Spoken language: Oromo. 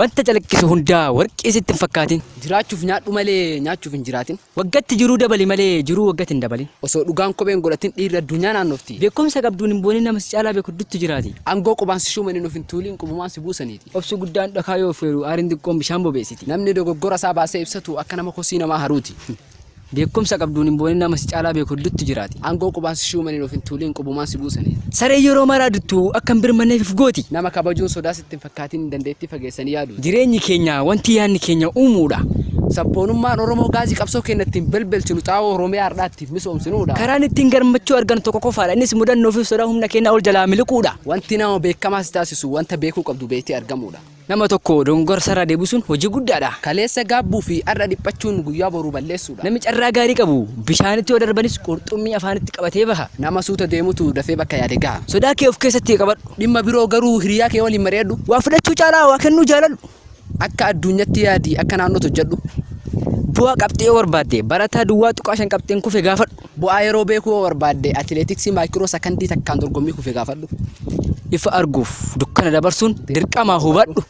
وانت جلكس هندا ورق إزت فكاتين Jiraachuuf nyaadhu malee nyaachuuf hin jiraatin. وقت جرو دبلي مالي جرو وقت دبلي Osoo dhugaan kopheen godhatin dhiirri addunyaa naannofti. بيكم سكبدون بوني نمس على بيكدت جراتي Aangoo qubansishuu manii nuuf hin tuuliin qubumaan si buusaniiti. أبسو قدان دكايو فيرو أرندي قوم بشامبو بيسيتي Namni dogoggora isaa baasee ibsatu akka nama kosii namaa haruuti. بيكم سكبدون بوني نمس على بيكدت جراتي Aangoo qubansishuu manii nuuf hin tuuliin qubumaan si buusaniiti. سري يورو مرادتو أكم برماني في فقوتي Nama kabajuun sodaa sitti hin fakkaatin dandeettii fageessanii yaadu. جريني كينيا وانتي ياني كينيا أمورا Sabboonummaan Oromoo gaazii qabsoo keenyattiin belbelchinu xaawoo Oromiyaa har'aattiif misoomsinuudha. كران التنجر مچو أرجان توكو كفار إنس مدن نوفي صداهم نكينا أول جلامي لكودا Wanti nama beekamaas taasisu wanta beekuu qabdu beektee argamuudha. نما توكو دونغور سرا ديبوسون وجي قدادا Kaleessa gaabbuu fi har'a dhiphachuun guyyaa boruu balleessuudha. نمي جرا غاري قبو بشانتي ودر بنيس قرطمي أفانتي قبتي بها Nama suuta deemutu dafee bakka yaade gaha. صداكي أوف كيستي قبر Dhimma biroo garuu hiriyaa kee waliin mari'adhu. وافدتشو جالا وكنو جالل Akka addunyaatti yaadi akka naannootti hojjedhu. بوا قبتي وربادي برتا دواتو عشان قبتين كوفي غافر Bu'aa yeroo beekuu barbaadde atileetiksii maayikiroo sakandii takkaan dorgommii kufee gaafadhu. يفا أرغوف دكان دبرسون درقا ما هو بدو